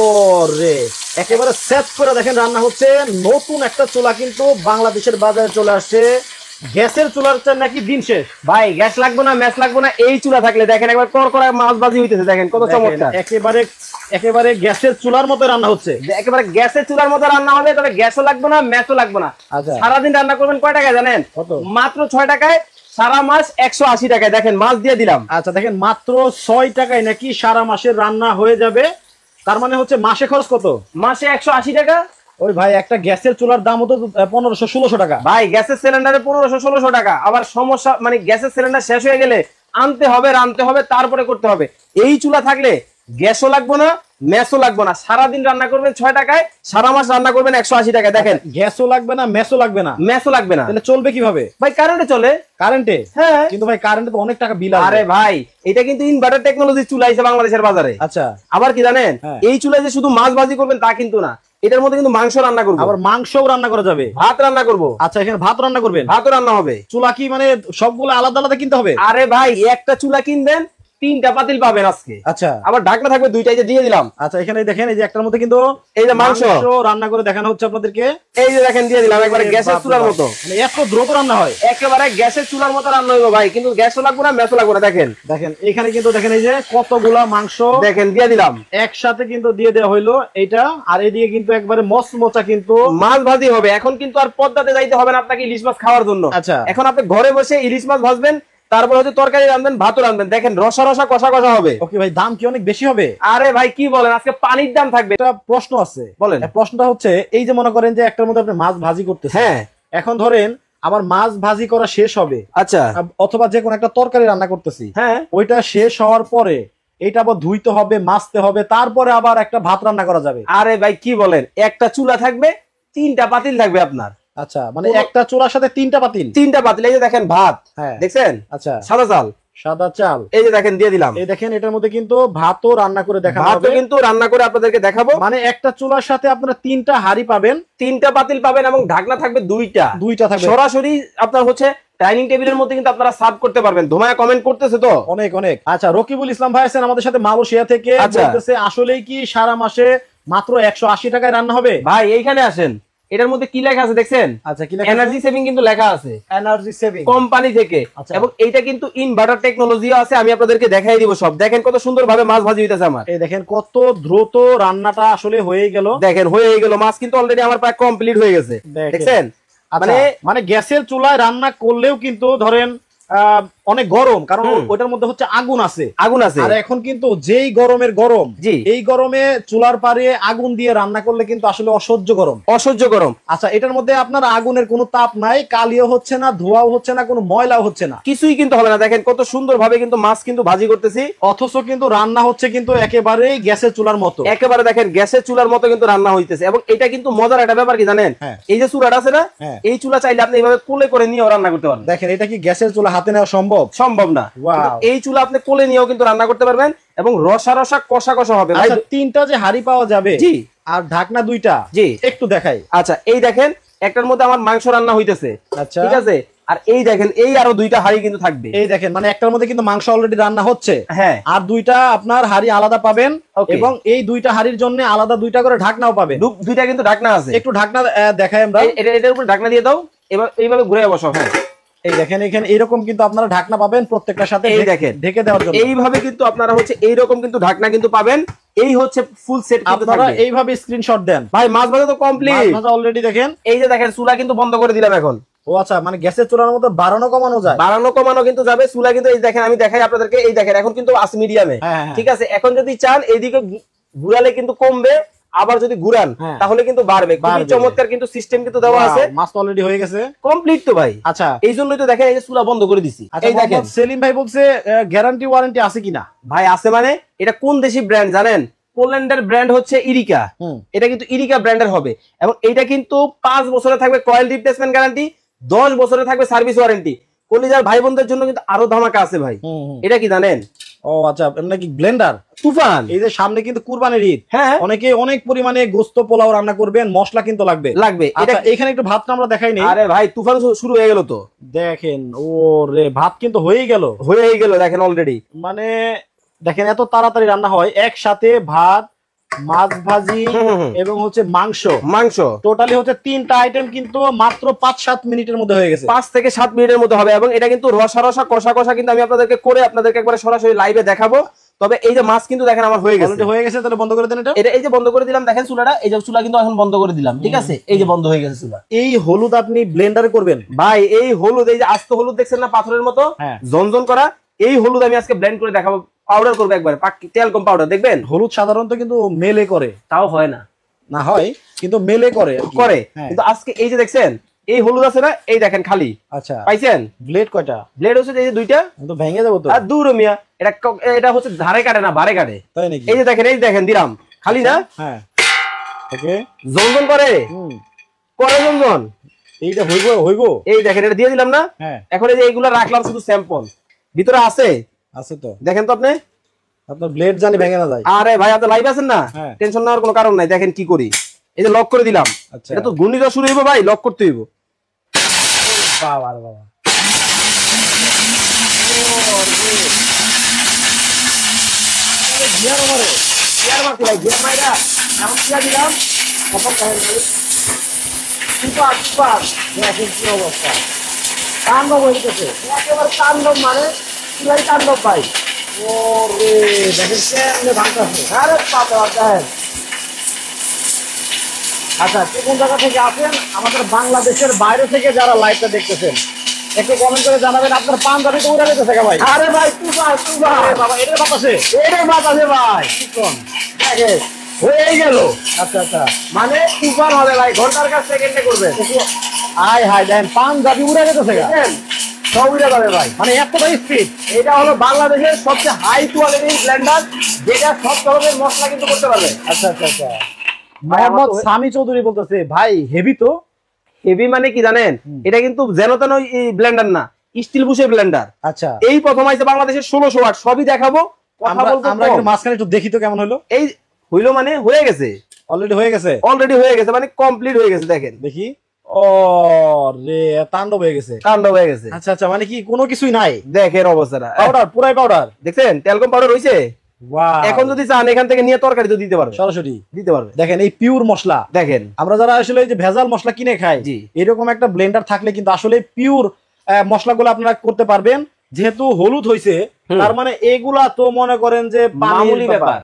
ওরে একেবারে সেট করে দেখেন রান্না হচ্ছে। নতুন একটা চুলা কিন্তু বাংলাদেশের বাজারে চলে আসছে। গ্যাসের চুলার নাকি দিন শেষ ভাই, গ্যাস লাগবে না, ম্যাচ লাগবে না, এই চুলা থাকলে দেখেন একবার কড়কড়া মাছ ভাজি হইতেছে, দেখেন কত চমৎকার। একেবারে গ্যাসের চুলার মতো রান্না হচ্ছে, একেবারে গ্যাসের চুলার মতো রান্না হবে। তবে গ্যাসও লাগবে না, ম্যাচও লাগবে না। আচ্ছা, সারাদিন রান্না করবেন কয় টাকায় জানেন? মাত্র 6 টাকায়, সারা মাস 180 টাকায়। দেখেন মাছ দিয়ে দিলাম। আচ্ছা দেখেন মাত্র 6 টাকায় নাকি সারা মাসের রান্না হয়ে যাবে। তার মানে হচ্ছে মাসে খরচ কত? মাসে 180 টাকা। ওই ভাই একটা গ্যাসের চুলার দাম হতো 1500-1600 টাকা। ভাই গ্যাসের সিলিন্ডারে 1500-1600 টাকা। আবার সমস্যা মানে গ্যাসের সিলিন্ডার শেষ হয়ে গেলে আনতে হবে, রানতে হবে, তারপরে করতে হবে। এই চুলা থাকলে গ্যাসও লাগবে না, মেসও লাগবে না। সারাদিন রান্না করবেন 6 টাকায়, সারা মাস রান্না করবেন 180 টাকায়। দেখেন গ্যাসও লাগবে না, মেসও লাগবে না, মেসও লাগবে না। তাহলে চলবে কিভাবে? ভাই কারেন্টে চলে। কারেন্টে? হ্যাঁ, কিন্তু ভাই কারেন্টে তো অনেক টাকা বিল আসবে। আরে ভাই এটা কিন্তু ইনভার্টার টেকনোলজি চুলা আছে বাংলাদেশের বাজারে। আচ্ছা, আবার কি জানেন, এই চুলায় যে শুধু মাছ ভাজি করবেন তা কিন্তু না, এটার মধ্যে কিন্তু মাংস রান্না করবো, আবার মাংসও রান্না করা যাবে, ভাত রান্না করবো। আচ্ছা, এখানে ভাত রান্না করবেন? ভাতও রান্না হবে। চুলা কি মানে সবগুলো আলাদা আলাদা কিনতে হবে? আরে ভাই একটা চুলা কিনবেন 3টা পাতিল পাবেন আজকে। আচ্ছা, আবার ঢাকনা থাকবে 2টাই, যে দিয়ে দিলাম। আচ্ছা, এখানে দেখেন এই যে একটার মধ্যে কিন্তু এই যে মাংস রান্না করে দেখানো হচ্ছে আপনাদেরকে। এই যে দেখেন দিয়ে দিলাম, একবারে গ্যাসের চুলার মতো। মানে এত দ্রুত রান্না হয়, একেবারে গ্যাসের চুলার মতো রান্না হইব ভাই। কিন্তু গ্যাসও লাগবে না, মেসও লাগবে না। দেখেন দেখেন এখানে কিন্তু দেখেন এই যে কতগুলা মাংস দেখেন দিয়ে দিলাম একসাথে কিন্তু দিয়ে দেওয়া হইলো এইটা। আর এদিকে কিন্তু একবারে মচমচা কিন্তু মাছ ভাজি হবে। এখন কিন্তু আর পদ্মাতে যাইতে হবে না আপনাকে ইলিশ মাছ খাওয়ার জন্য। আচ্ছা, এখন আপনি ঘরে বসে ইলিশ মাছ ভাজবেন, তারপর হচ্ছে তরকারি রাঁধবেন, ভাতও রাঁধবেন। দেখেন রসা রসা কষা কষা হবে। ওকে ভাই, দাম কি অনেক বেশি হবে? আরে ভাই কি বলেন, আজকে পানির দাম থাকবে। একটা প্রশ্ন আছে, বলেন। প্রশ্নটা হচ্ছে এই যে মনে করেন যে একটার মধ্যে আপনি মাছ ভাজি করতেছেন, হ্যাঁ, এখন ধরেন আবার মাছ ভাজি করা শেষ হবে, আচ্ছা, অথবা যে কোনো একটা তরকারি রান্না করতেছি, হ্যাঁ, ওইটা শেষ হওয়ার পরে এটা আবার ধুইতে হবে, মাছতে হবে, তারপরে আবার একটা ভাত রান্না করা যাবে। আরে ভাই কি বলেন, একটা চুলা থাকবে, 3টা পাতিল থাকবে আপনার। আচ্ছা, মানে একটা চুলার সাথে 3টা পাতিল? 3টা পাতিল। এই যে দেখেন ভাত, হ্যাঁ দেখছেন? আচ্ছা, সাদা চাল, সাদা চাল। এই যে দেখেন দিয়ে দিলাম। এই দেখেন এটার মধ্যে কিন্তু ভাতও রান্না করে দেখানো হবে, ভাতও কিন্তু রান্না করে আপনাদেরকে দেখাবো। মানে একটা চুলার সাথে আপনারা 3টা হাঁড়ি পাবেন, 3টা পাতিল পাবেন, এবং ঢাকনা থাকবে 2টা থাকবে। সরাসরি আপনার হচ্ছে ডাইনিং টেবিলের মধ্যে কিন্তু আপনারা সার্ভ করতে পারবেন। ধোমায়া কমেন্ট করতেছে তো অনেক অনেক। আচ্ছা, রকিবুল ইসলাম ভাই আছেন আমাদের সাথে মালয়েশিয়া থেকে, বলতেছে আসলেই কি সারা মাসে মাত্র 180 টাকায় রান্না হবে? ভাই এইখানে আসেন, এটার মধ্যে কি লেখা আছে দেখছেন? আচ্ছা, কি লেখা? এনার্জি সেভিং কিন্তু লেখা আছে, এনার্জি সেভিং কোম্পানি থেকে। এবং এইটা কিন্তু ইনভার্টার টেকনোলজিও আছে। আমি আপনাদেরকে দেখাই দিব সব। দেখেন কত সুন্দর ভাবে মাছ ভাজি হইতেছে আমার। এই দেখেন কত দ্রুত রান্নাটা আসলে হয়ে গেল। দেখেন হয়ে গেল, মাছ কিন্তু অলরেডি আমার প্রায় কমপ্লিট হয়ে গেছে, দেখছেন? মানে গ্যাসের চুলায় রান্না করলেও কিন্তু ধরেন অনেক গরম, কারণ ওটার মধ্যে হচ্ছে আগুন আছে। আর এখন কিন্তু যেই গরমের গরম, এই গরমে চুলার পারে আগুন দিয়ে রান্না করলে কিন্তু আসলে অসহ্য গরম। আচ্ছা, এটার মধ্যে আপনার আগুনের কোনো তাপ নাই, কালিও হচ্ছে না, ধোঁয়াও হচ্ছে না, কোনো ময়লাও হচ্ছে না, কিছুই কিন্তু হবে না। দেখেন কত সুন্দর ভাবে কিন্তু মাছ কিন্তু ভাজি করতেছি, অথচ কিন্তু রান্না হচ্ছে কিন্তু একেবারে গ্যাসের চুলার মতো। একেবারে দেখেন গ্যাসের চুলার মতো কিন্তু রান্না হইতেছে। এবং এটা কিন্তু মজার একটা ব্যাপার কি জানেন, এই যে চুলাটা আছে না, এই চুলা চাইলে আপনি এইভাবে কোলে করে নিয়েও রান্না করতে পারবেন। দেখেন এটা কি গ্যাসের চুলা হাতে নেওয়া সম্ভব না। এই চুলা আপনি কোলে নিয়েও কিন্তু রান্না করতে পারবেন, এবং রসা রসা কষা কষা হবে। আচ্ছা, 3টা যে হাঁড়ি পাওয়া যাবে, জি, আর ঢাকনা 2টা, জি, একটু দেখাই। আচ্ছা, এই দেখেন একটার মধ্যে আমার মাংস রান্না হইতেছে, আচ্ছা ঠিক আছে। আর এই দেখেন এই আরো 2টা হাঁড়ি কিন্তু থাকবে। এই দেখেন মানে একটার মধ্যে কিন্তু মাংস অলরেডি রান্না হচ্ছে, হ্যাঁ, আর 2টা আপনার হাঁড়ি আলাদা পাবেন, এবং এই 2টা হাঁড়ির জন্য আলাদা 2টা করে ঢাকনাও পাবেন। 2টা কিন্তু ঢাকনা আছে। একটু ঢাকনা দেখাই আমরা। এটার উপরে ঢাকনা দিয়ে দাও, এবার এইভাবে ঘুরে বসাও। হ্যাঁ, এই দেখেন এখানে এইরকম কিন্তু আপনারা ঢাকনা পাবেন প্রত্যেকটার সাথে, এই দেখেন ঢেকে দেওয়ার জন্য। এইভাবে কিন্তু আপনারা হচ্ছে এইরকম কিন্তু ঢাকনা কিন্তু পাবেন। এই হচ্ছে ফুল সেট কিন্তু আপনারা এইভাবে স্ক্রিনশট দেন। ভাই মাছ ভাজা তো কমপ্লিট, মাছ ভাজা অলরেডি দেখেন। এই যে দেখেন চুলা কিন্তু বন্ধ করে দিলাম এখন। ও আচ্ছা, মানে গ্যাসের চুলার মতো বাড়ানো কমানো যায়? বাড়ানো কমানো কিন্তু যাবে। চুলা কিন্তু এই দেখেন, আমি দেখাই আপনাদেরকে, এই দেখেন এখন কিন্তু আছে মিডিয়ামে, ঠিক আছে। এখন যদি চান এইদিকে ঘুরালে কিন্তু কমবে, আবার যদি ঘুরান তাহলে কিন্তু বাড়বে। খুবই চমৎকার কিন্তু সিস্টেম কিন্তু দেওয়া আছে। মাছ অলরেডি হয়ে গেছে, কমপ্লিট তো ভাই। আচ্ছা, এই জন্যই তো দেখেন এই যে চুলা বন্ধ করে দিছি। এই দেখেন সেলিম ভাই বলছে গ্যারান্টি ওয়ারেন্টি আছে কিনা? ভাই আছে। মানে এটা কোন দেশি ব্র্যান্ড জানেন? পোল্যান্ডের ব্র্যান্ড হচ্ছে ইরিকা। এটা কিন্তু ইরিকা ব্র্যান্ডের হবে, এবং এটা কিন্তু 5 বছরে থাকবে কয়েল রিপ্লেসমেন্ট গ্যারান্টি, 10 বছরে থাকবে সার্ভিস ওয়ারেন্টি। কলিজার ভাই বোনদের জন্য কিন্তু আরো ধামাকা আছে ভাই। এটা কি জানেন? ও আচ্ছা, নাকি ব্লেন্ডার তুফান। এই যে সামনে কিন্তু কুরবানির ঈদ, হ্যাঁ, অনেকে অনেক পরিমাণে গোস্ত পোলাও রান্না করবেন, মশলা কিন্তু লাগবে। আচ্ছা, এখানে একটু ভাতটা আমরা দেখাই নেই। আরে ভাই তুফান শুরু হয়ে গেল তো, দেখেন। ও রে, ভাত কিন্তু হয়ে গেল দেখেন অলরেডি। মানে দেখেন এত তাড়াতাড়ি রান্না হয়। একসাথে ভাত, মাছ ভাজি এবং হচ্ছে মাংস টোটালি হচ্ছে 3টা আইটেম কিন্তু মাত্র 5-7 মিনিটের মধ্যে হয়ে গেছে। 5 থেকে 7 মিনিটের মধ্যে হবে এবং এটা কিন্তু রসা কষা কিন্তু আমি আপনাদেরকে করে আপনাদেরকে একবারে সরাসরি লাইভে দেখাবো। তবে এই যে মাছ কিন্তু দেখেন আমার হয়ে গেছে তাহলে বন্ধ করে দেন এটা এই যে বন্ধ করে দিলাম দেখেন চুলাটা, এই যে চুলা কিন্তু এখন বন্ধ করে দিলাম, ঠিক আছে, এই যে বন্ধ হয়ে গেছে চুলা। এই হলুদ আপনি ব্লেন্ডারে করবেন ভাই, এই হলুদ, এই যে আস্ত হলুদ দেখছেন না পাথরের মতো জনজন করা, এই হলুদ আমি আজকে ব্লেন্ড করে দেখাবো, পাউডার করবো একবারে তেল কম পাউডার। দেখবেন হলুদ সাধারণত কিন্তু মেলে করে, তাও হয় না হয় কিন্তু মেলে করে কিন্তু আজকে এই যে দেখছেন এই হলুদ আছে না, এই দেখেন খালি। আচ্ছা, পাইছেন? ব্লেড কয়টা? ব্লেড হচ্ছে এই যে 2টা, কিন্তু ভেঙে যাবো তো। আর দূর মিয়া, এটা হচ্ছে ধারে কাটে না বারে কাটে, তাই নাকি? এই যে দেখেন দিলাম খালি না। হ্যাঁ, ওকে, জনজন করে জনজন, এইটা হইব। এই দেখেন এটা দিয়ে দিলাম না। এখন এই যে এইগুলা রাখলাম শুধু স্যাম্পল, ভিতরে আছে তো দেখেন তো আপনি, আপনার ব্লেড জানি ভেঙে না যায়। আরে ভাই, আপনি লাইভ আছেন না, টেনশন নেওয়ার কোনো কারণ নাই। দেখেন কি করি, এই যে লক করে দিলাম। এটা তো ঘূর্ণিঝড় শুরু হইব ভাই, লক করতে হইব। বাবা রে বাবা, গিয়ার মারে, গিয়ার মারতে ভাই, গিয়ার মাইরা এখন কি দিলাম, এখন দেখেন ভাই সুপার দেখেন কি অবস্থা, তাণ্ডব হইতেছে একেবারে তাণ্ডব, মানে চুলাই তাণ্ডব ভাই। ওরে দেখেন কেমনে ভাঙতাছে। আরে বাবা দেখেন। আচ্ছা, কোন জায়গা থেকে আছেন, আমাদের বাংলাদেশের বাইরে থেকে যারা লাইভটা দেখতেছেন একটু কমেন্ট করে জানাবেন। আপনার পাঞ্জাবি তো উড়ে যেতেছে ভাই। আরে ভাই সুপার বাবা, এটার বাতাসে ভাই দেখেন হয়ে গেল। আচ্ছা, মানে সুপার হবে ভাই, ঘন্টার কাজ সেকেন্ডে করবে। আয় হায়, দেখেন পাঞ্জাবি উড়ে যেতেছে, সব উড়ে যাবে ভাই, মানে এতটাই স্পিড। এটা হলো বাংলাদেশের সবচেয়ে হাই কোয়ালিটির ব্লেন্ডার, যেটা সব ধরনের মশলা কিন্তু করতে পারবে। আচ্ছা, মোহাম্মদ সামি চৌধুরী বলতেছে ভাই হেভি তো। হেভি মানে কি জানেন, এটা কিন্তু যেন তেন ব্লেন্ডার না, স্টিল বুশের ব্লেন্ডার। আচ্ছা, এই প্রথম আইছে বাংলাদেশের 1600 ওয়াট, সবই দেখাবো, কথা বলবো। আমরা একটু মাঝখানে একটু দেখি তো কেমন হলো। এই হইলো মানে হয়ে গেছে, অলরেডি হয়ে গেছে, মানে কমপ্লিট হয়ে গেছে। দেখেন দেখি, ও রে তাণ্ডব হয়ে গেছে। আচ্ছা, মানে কি কোনো কিছুই নাই, দেখেন অবস্থাটা, পাউডার, পুরাই পাউডার। দেখছেন টেলকম পাউডার হইছে। এখন যদি চান এখান থেকে নিয়ে তরকারি তো দিতে পারবে, সরাসরি দিতে পারবে। দেখেন এই পিওর মশলা, দেখেন আমরা যারা আসলে এই যে ভেজাল মশলা কিনে খাই, এরকম একটা ব্লেন্ডার থাকলে কিন্তু আসলে পিওর মশলাগুলো আপনারা করতে পারবেন। যেহেতু হলুদ হইছে, তার মানে এগুলা তো মনে করেন যে মামুলি ব্যাপার।